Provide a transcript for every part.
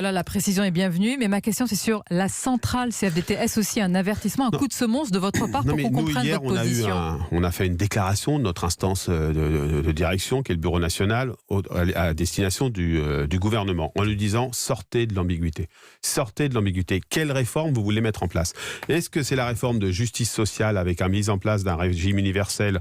Là, la précision est bienvenue, mais ma question c'est sur la centrale CFDT. Est-ce aussi un avertissement, un coup de semonce de votre part pour qu'on comprenne hier, votre position? on a fait une déclaration de notre instance de direction, qui est le Bureau national, à destination du gouvernement, en lui disant sortez de l'ambiguïté. Sortez de l'ambiguïté. Quelle réforme vous voulez mettre en place? Est-ce que c'est la réforme de justice sociale avec la mise en place d'un régime universel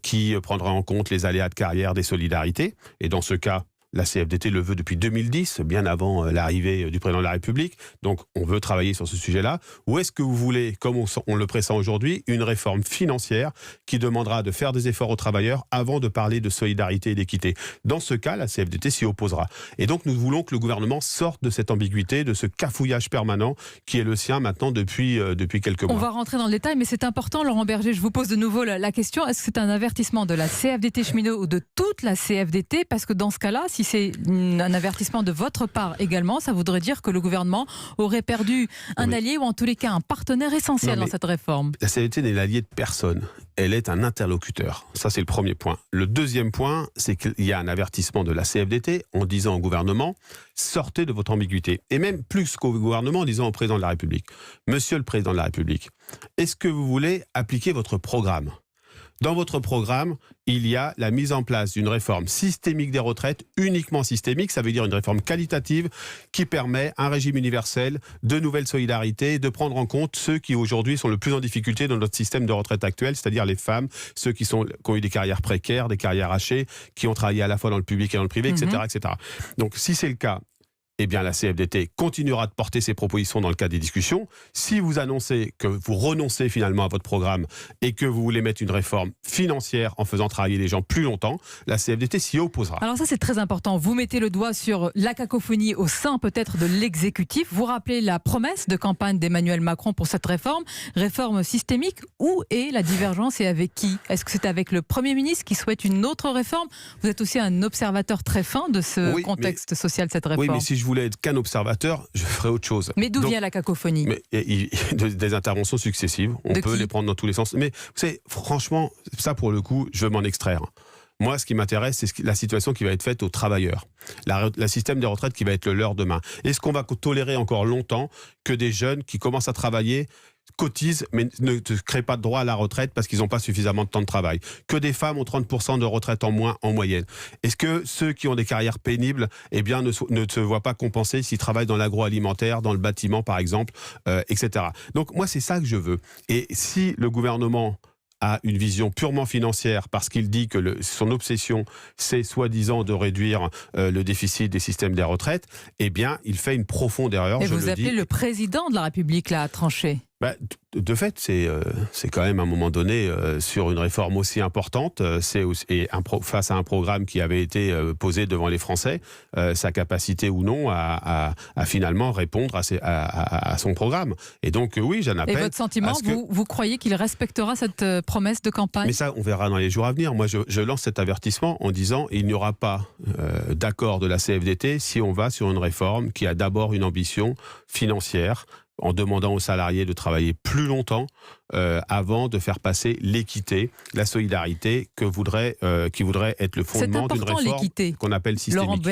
qui prendra en compte les aléas de carrière des solidarités? Et dans ce cas, la CFDT le veut depuis 2010, bien avant l'arrivée du président de la République. Donc, on veut travailler sur ce sujet-là. Ou est-ce que vous voulez, comme on le pressent aujourd'hui, une réforme financière qui demandera de faire des efforts aux travailleurs avant de parler de solidarité et d'équité? Dans ce cas, la CFDT s'y opposera. Et donc, nous voulons que le gouvernement sorte de cette ambiguïté, de ce cafouillage permanent qui est le sien maintenant depuis quelques mois. On va rentrer dans le détail, mais c'est important, Laurent Berger. Je vous pose de nouveau la question. Est-ce que c'est un avertissement de la CFDT cheminot ou de toute la CFDT? Parce que dans ce cas-là, si c'est un avertissement de votre part également, ça voudrait dire que le gouvernement aurait perdu un allié ou en tous les cas un partenaire essentiel dans cette réforme. La CFDT n'est l'allié de personne. Elle est un interlocuteur. Ça, c'est le premier point. Le deuxième point, c'est qu'il y a un avertissement de la CFDT en disant au gouvernement sortez de votre ambiguïté. Et même plus qu'au gouvernement, en disant au président de la République, monsieur le président de la République, est-ce que vous voulez appliquer votre programme? Dans votre programme, il y a la mise en place d'une réforme systémique des retraites, uniquement systémique, ça veut dire une réforme qualitative qui permet un régime universel, de nouvelles solidarités, de prendre en compte ceux qui aujourd'hui sont le plus en difficulté dans notre système de retraite actuel, c'est-à-dire les femmes, ceux qui ont eu des carrières précaires, des carrières hachées, qui ont travaillé à la fois dans le public et dans le privé, etc., etc. Donc si c'est le cas, eh bien la CFDT continuera de porter ses propositions dans le cadre des discussions. Si vous annoncez que vous renoncez finalement à votre programme et que vous voulez mettre une réforme financière en faisant travailler les gens plus longtemps, la CFDT s'y opposera. Alors ça c'est très important. Vous mettez le doigt sur la cacophonie au sein peut-être de l'exécutif. Vous rappelez la promesse de campagne d'Emmanuel Macron pour cette réforme systémique. Où est la divergence et avec qui? Est-ce que c'est avec le Premier ministre qui souhaite une autre réforme? Vous êtes aussi un observateur très fin de ce contexte social de cette réforme. Oui, mais si je voulais être qu'un observateur, je ferais autre chose. Mais d'où vient la cacophonie? Des interventions successives. On peut les prendre dans tous les sens. Mais vous savez, franchement, ça pour le coup, je veux m'en extraire. Moi, ce qui m'intéresse, c'est la situation qui va être faite aux travailleurs. Le système des retraites qui va être le leur demain. Est-ce qu'on va tolérer encore longtemps que des jeunes qui commencent à travailler cotisent mais ne créent pas de droit à la retraite parce qu'ils n'ont pas suffisamment de temps de travail? Que des femmes ont 30% de retraite en moins en moyenne? Est-ce que ceux qui ont des carrières pénibles ne se voient pas compensés s'ils travaillent dans l'agroalimentaire, dans le bâtiment par exemple, etc. Donc moi c'est ça que je veux. Et si le gouvernement a une vision purement financière parce qu'il dit que son obsession c'est soi-disant de réduire le déficit des systèmes des retraites, eh bien il fait une profonde erreur. Et vous appelez le président de la République là à trancher? De fait, c'est quand même à un moment donné sur une réforme aussi importante, face à un programme qui avait été posé devant les Français, sa capacité ou non à finalement répondre à son programme. Et donc oui, j'en appelle. Et votre sentiment, vous croyez qu'il respectera cette promesse de campagne? Mais ça, on verra dans les jours à venir. Moi, je lance cet avertissement en disant il n'y aura pas d'accord de la CFDT si on va sur une réforme qui a d'abord une ambition financière, en demandant aux salariés de travailler plus longtemps avant de faire passer l'équité, la solidarité qui voudrait être le fondement d'une réforme qu'on appelle systémique.